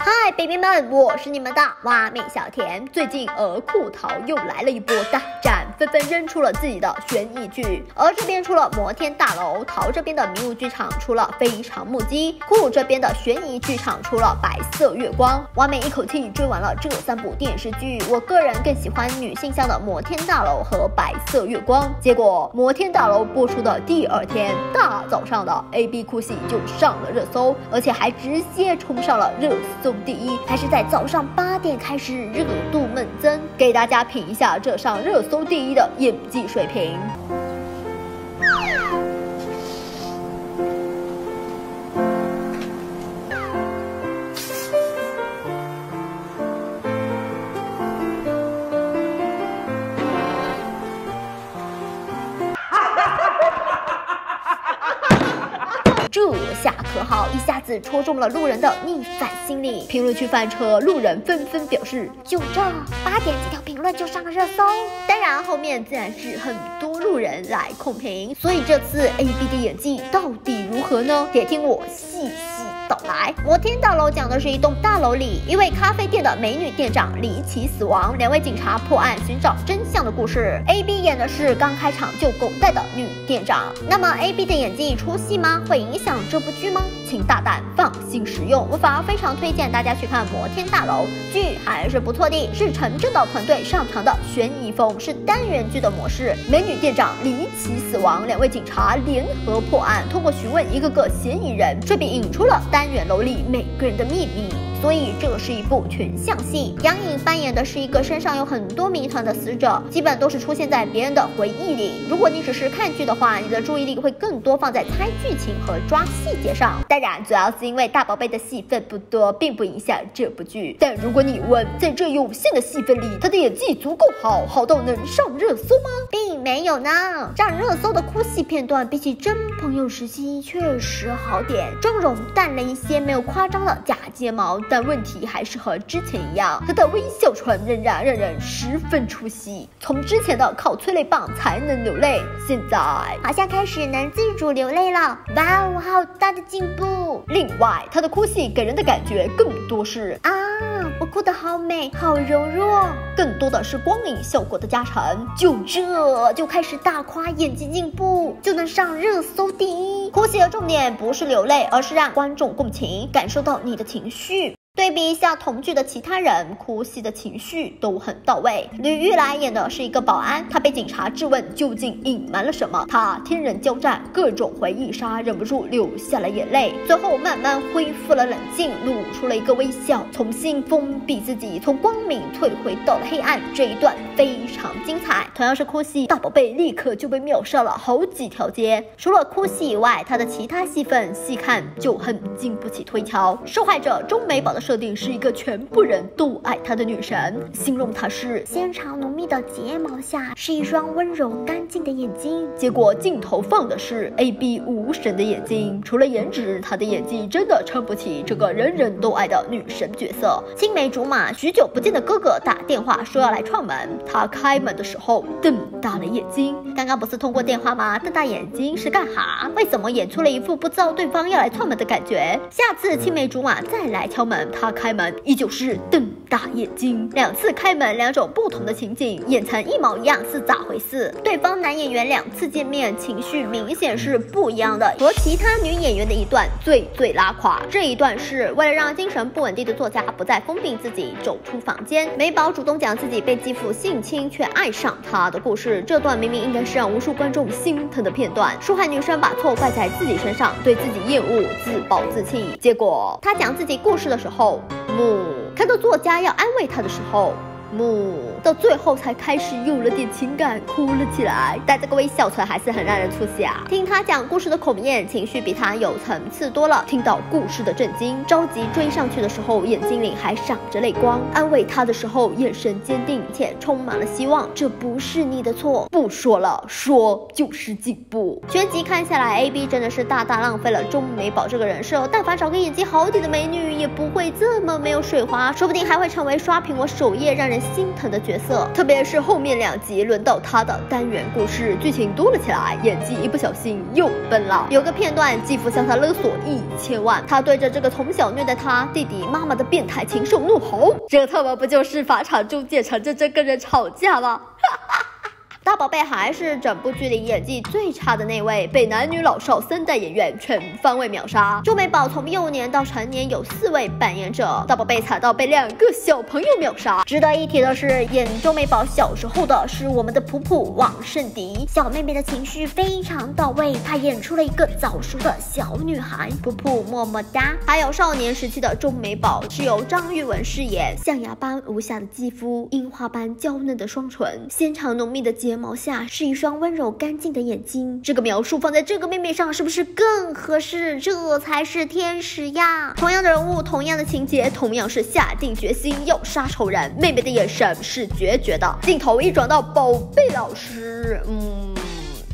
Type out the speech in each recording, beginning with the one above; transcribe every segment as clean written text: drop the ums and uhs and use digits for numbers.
嗨，baby 们，我是你们的蛙妹小甜。最近儿酷淘又来了一波大战，纷纷扔出了自己的悬疑剧。而这边出了摩天大楼，淘这边的迷雾剧场出了非常目击，酷这边的悬疑剧场出了白色月光。蛙妹一口气追完了这3部电视剧，我个人更喜欢女性向的摩天大楼和白色月光。结果摩天大楼播出的第2天，大早上的 AB 酷戏就上了热搜，而且还直接冲上了热搜第1，还是在早上8点开始，热度猛增。给大家品一下这上热搜第1的演技水平。这下可好，一下子戳中了路人的逆反心理。评论区翻车，路人纷纷表示，就这8点几条评论就上了热搜。当然，后面自然是很多路人来控评。所以这次 AB 的演技到底如何呢？且听我细道来。摩天大楼讲的是一栋大楼里一位咖啡店的美女店长离奇死亡，2位警察破案寻找真相的故事。AB 演的是刚开场就狗带的女店长。那么 AB 的演技出戏吗？会影响这部剧吗？请大胆放心使用，我反而非常推荐大家去看摩天大楼，剧还是不错的，是陈正道团队上场的悬疑风，是单元剧的模式。美女店长离奇死亡，2位警察联合破案，通过询问一个个嫌疑人，顺便引出了单元楼里每个人的秘密。所以这是一部全像戏。杨颖扮演的是一个身上有很多谜团的死者，基本都是出现在别人的回忆里。如果你只是看剧的话，你的注意力会更多放在猜剧情和抓细节上。当然，主要是因为大宝贝的戏份不多，并不影响这部剧。但如果你问，在这有限的戏份里，他的演技足够好，好到能上热搜吗？并没有呢。上热搜的哭戏片段，比起真朋友时期确实好点，妆容淡了一些，没有夸张的假睫毛。但问题还是和之前一样，他的微笑唇仍然让人十分出戏。从之前的靠催泪棒才能流泪，现在好像开始能自主流泪了。哇哦，好大的进步！另外，他的哭戏给人的感觉更多是我哭得好美，好柔弱，更多的是光影效果的加成。就开始大夸演技进步，就能上热搜第1。哭戏的重点不是流泪，而是让观众共情，感受到你的情绪。对比一下同剧的其他人，哭戏的情绪都很到位。吕玉来演的是一个保安，他被警察质问究竟隐瞒了什么，他天人交战，各种回忆杀，忍不住流下了眼泪。最后慢慢恢复了冷静，露出了一个微笑，重新封闭自己，从光明退回到了黑暗。这一段非常精彩。同样是哭戏，大宝贝立刻就被秒杀了好几条街。除了哭戏以外，他的其他戏份细看就很经不起推敲。受害者钟美宝的设定是一个全部人都爱她的女神，形容她是纤长浓密的睫毛下是一双温柔干净的眼睛。结果镜头放的是 AB 无神的眼睛，除了颜值，她的演技真的撑不起这个人人都爱的女神角色。青梅竹马许久不见的哥哥打电话说要来串门，他开门的时候瞪大了眼睛。刚刚不是通过电话吗？瞪大眼睛是干哈？为什么演出了一副不知道对方要来串门的感觉？下次青梅竹马再来敲门，他开门依旧是瞪大眼睛。2次开门，2种不同的情景，演成一毛一样是咋回事？对方男演员2次见面，情绪明显是不一样的，和其他女演员的一段最拉垮。这一段是为了让精神不稳定的作家不再封闭自己，走出房间。美宝主动讲自己被继父性侵却爱上他的故事，这段明明应该是让无数观众心疼的片段。受害女生把错怪在自己身上，对自己厌恶，自暴自弃。结果她讲自己故事的时候，看到作家要安慰他的时候，到最后才开始有了点情感，哭了起来。但这个微笑唇还是很让人出戏啊。听他讲故事的孔燕，情绪比他有层次多了。听到故事的震惊，着急追上去的时候，眼睛里还闪着泪光。安慰他的时候，眼神坚定且充满了希望。这不是你的错，不说了，说就是进步。全集看下来 ，AB 真的是大大浪费了钟美宝这个人设。但凡找个演技好点的美女，也不会这么没有水花，说不定还会成为刷屏我首页让人人心疼的角色，特别是后面2集轮到他的单元故事，剧情多了起来，演技一不小心又崩了。有个片段，继父向他勒索1000万，他对着这个从小虐待他弟弟妈妈的变态禽兽怒吼，这他妈不就是法场中介陈真真跟人吵架吗？大宝贝还是整部剧里演技最差的那位，被男女老少3代演员全方位秒杀。周美宝从幼年到成年有4位扮演者，大宝贝惨到被2个小朋友秒杀。值得一提的是，演周美宝小时候的是我们的普普王圣迪，小妹妹的情绪非常到位，她演出了一个早熟的小女孩，普普么么哒。还有少年时期的周美宝是由张玉雯饰演，象牙般无瑕的肌肤，樱花般娇嫩的双唇，纤长浓密的睫毛下是一双温柔干净的眼睛。这个描述放在这个妹妹上是不是更合适？这才是天使呀！同样的人物，同样的情节，同样是下定决心要杀仇人，妹妹的眼神是决绝的。镜头一转到宝贝老师，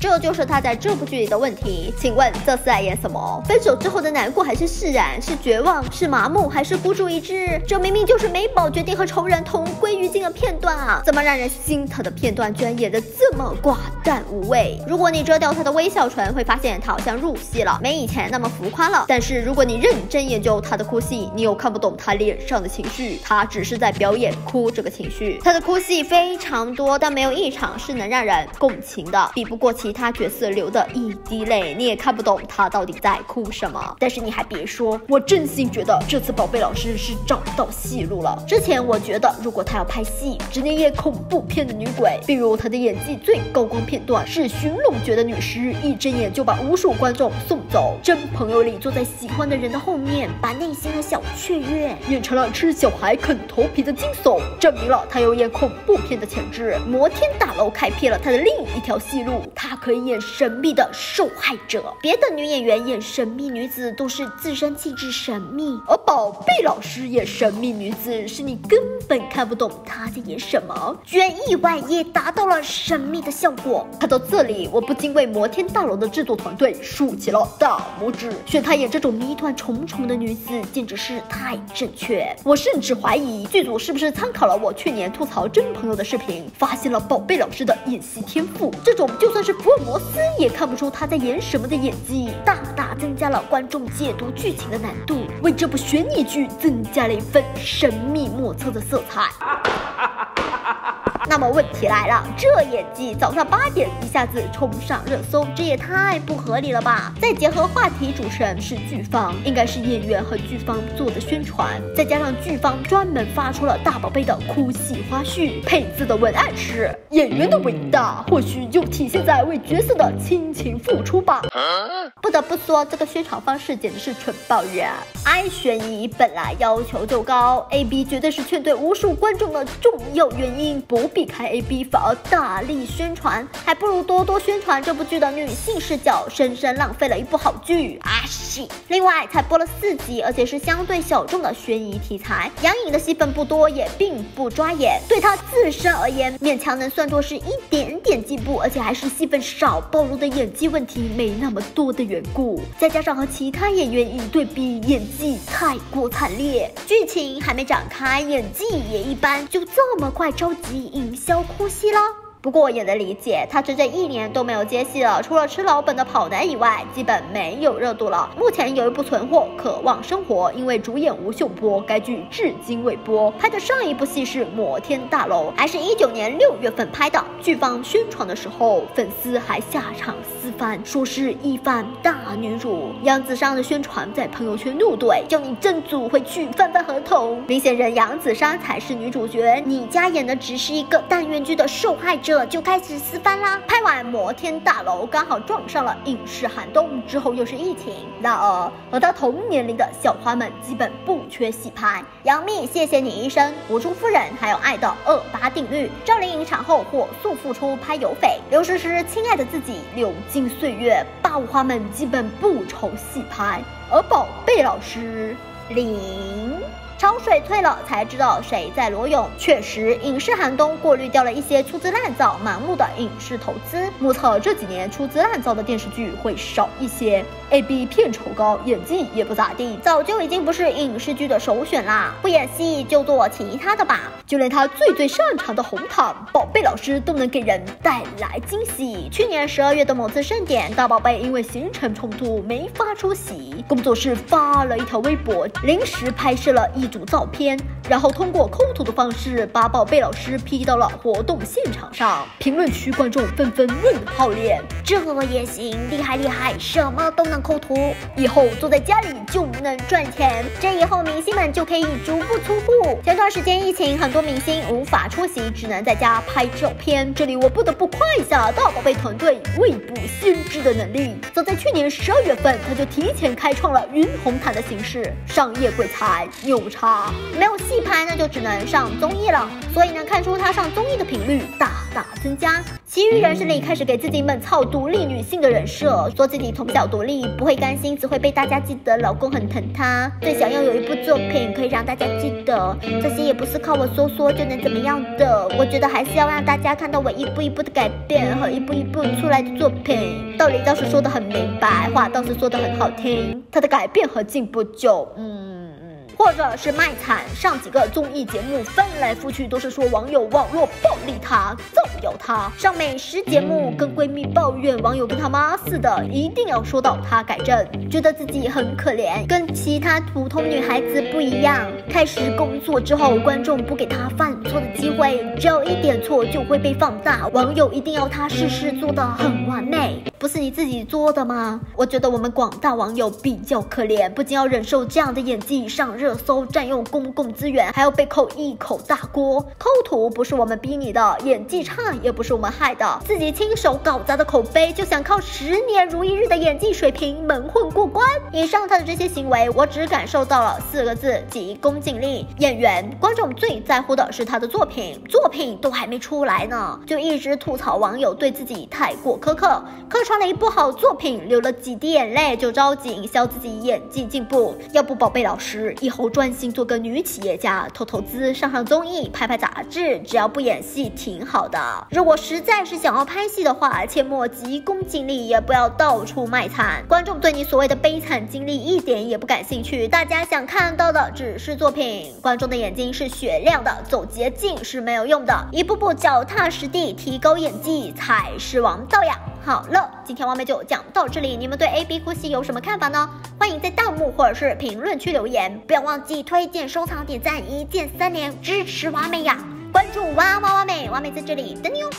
这就是他在这部剧里的问题。请问这是在演什么？分手之后的难过还是释然？是绝望？是麻木？还是孤注一掷？这明明就是美宝决定和仇人同归于尽的片段啊！怎么让人心疼的片段居然演得这么寡淡无味？如果你遮掉他的微笑唇，会发现他好像入戏了，没以前那么浮夸了。但是如果你认真研究他的哭戏，你又看不懂他脸上的情绪，他只是在表演哭这个情绪。他的哭戏非常多，但没有一场是能让人共情的，比不过其他角色流的一滴泪，你也看不懂他到底在哭什么。但是你还别说，我真心觉得这次宝贝老师是找到戏路了。之前我觉得如果他要拍戏，只能演恐怖片的女鬼，比如他的演技最高光片段是寻龙诀的女尸，一睁眼就把无数观众送走。真朋友里坐在喜欢的人的后面，把内心的小雀跃演成了吃小孩啃头皮的惊悚，证明了他有演恐怖片的潜质。摩天大楼开辟了他的另一条戏路，他可以演神秘的受害者。别的女演员演神秘女子都是自身气质神秘，而宝贝老师演神秘女子是你根本看不懂她在演什么，居然意外也达到了神秘的效果。看到这里，我不禁为摩天大楼的制作团队竖起了大拇指，选她演这种谜团重重的女子简直是太正确。我甚至怀疑剧组是不是参考了我去年吐槽真朋友的视频，发现了宝贝老师的演戏天赋，这种就算是福尔摩斯也看不出他在演什么的演技，大大增加了观众解读剧情的难度，为这部悬疑剧增加了一份神秘莫测的色彩。那么问题来了，这演技早上8点一下子冲上热搜，这也太不合理了吧？再结合话题主持人是剧方，应该是演员和剧方做的宣传，再加上剧方专门发出了大宝贝的哭戏花絮，配字的文案是演员的伟大或许就体现在为角色的亲情付出吧。不得不说，这个宣传方式简直是蠢爆人。I 悬疑本来要求就高， AB 绝对是劝退无数观众的重要原因，不避开 AB 反而大力宣传，还不如多多宣传这部剧的女性视角，深深浪费了一部好剧啊！是。另外才播了4集，而且是相对小众的悬疑题材，杨颖的戏份不多，也并不抓眼，对她自身而言勉强能算作是一点点进步，而且还是戏份少，暴露的演技问题没那么多的缘故，再加上和其他演员一对比，演技太过惨烈，剧情还没展开，演技也一般，就这么快着急营销哭戏了？不过也能理解，他整整1年都没有接戏了，除了吃老本的跑男以外，基本没有热度了。目前有一部存货《渴望生活》，因为主演吴秀波，该剧至今未播。拍的上一部戏是《摩天大楼》，还是19年6月份拍的。剧方宣传的时候，粉丝还下场撕番，说是一番大女主。杨子姗的宣传在朋友圈怒怼，叫你真组回去翻翻合同。明显人杨子姗才是女主角，你家演的只是一个单元剧的受害者，就开始撕番啦。拍完摩天大楼刚好撞上了影视寒冬，之后又是疫情，然而和他同年龄的校花们基本不缺戏拍，杨幂谢谢你医生、吴珠夫人还有爱的28定律，赵丽颖产后火速复出拍有匪，刘诗诗亲爱的自己流金岁月，霸舞花们基本不愁戏拍，而宝贝老师0。潮水退了才知道谁在裸泳。确实，影视寒冬过滤掉了一些粗制滥造、盲目的影视投资。目测这几年粗制滥造的电视剧会少一些。AB 片酬高，演技也不咋地，早就已经不是影视剧的首选啦。不演戏就做其他的吧。就连他最擅长的红毯宝贝老师都能给人带来惊喜。去年12月的某次盛典，大宝贝因为行程冲突没法出席，工作室发了一条微博，临时拍摄了一组照片，然后通过抠图的方式把宝贝老师 P 到了活动现场上。评论区观众纷纷问号脸，这也行，厉害厉害，什么都能抠图，以后坐在家里就能赚钱。这以后明星们就可以足不出户。前段时间疫情，很多明星无法出席，只能在家拍照片。这里我不得不夸一下大宝贝团队未卜先知的能力。早在去年12月份，他就提前开创了云红毯的形式，商业鬼才牛叉。没有戏拍，那就只能上综艺了，所以能看出他上综艺的频率大大增加。其余人士里开始给自己闷操独立女性的人设，说自己从小独立，不会甘心只会被大家记得老公很疼她，最想要有一部作品可以让大家记得，这些也不是靠我说就能怎么样的。我觉得还是要让大家看到我一步一步的改变和一步一步出来的作品。道理倒是说得很明白，话倒是说得很好听，他的改变和进步就或者是卖惨。上几个综艺节目翻来覆去都是说网友网络暴力他，造谣他。上美食节目跟闺蜜抱怨网友跟他妈似的，一定要说到他改正，觉得自己很可怜，跟其他普通女孩子不一样。开始工作之后，观众不给他犯错的机会，只要一点错就会被放大，网友一定要他事事做得很完美。不是你自己做的吗？我觉得我们广大网友比较可怜，不仅要忍受这样的演技上热搜，占用公共资源，还要被扣一口大锅。抠图不是我们逼你的，演技差也不是我们害的，自己亲手搞砸的口碑，就想靠10年如一日的演技水平蒙混过关。以上他的这些行为，我只感受到了4个字，即恭敬力。演员观众最在乎的是他的作品，作品都还没出来呢，就一直吐槽网友对自己太过苛刻，客串了一部好作品，流了几滴眼泪就着急营销自己演技进步。要不宝贝老师以后专心做个女企业家，投资，上综艺，拍杂志，只要不演戏挺好的。如果实在是想要拍戏的话，切莫急功近利，也不要到处卖惨。观众对你所谓的悲惨经历一点也不感兴趣，大家想看到的只是作品。观众的眼睛是雪亮的，走捷径是没有用的，一步步脚踏实地提高演技才是王道呀。好了，今天蛙妹就讲到这里，你们对 AB 哭戏有什么看法呢？欢迎在弹幕或者是评论区留言，不要忘记推荐、收藏、点赞，1键3连支持蛙妹呀！关注蛙妹，蛙妹在这里等你哦。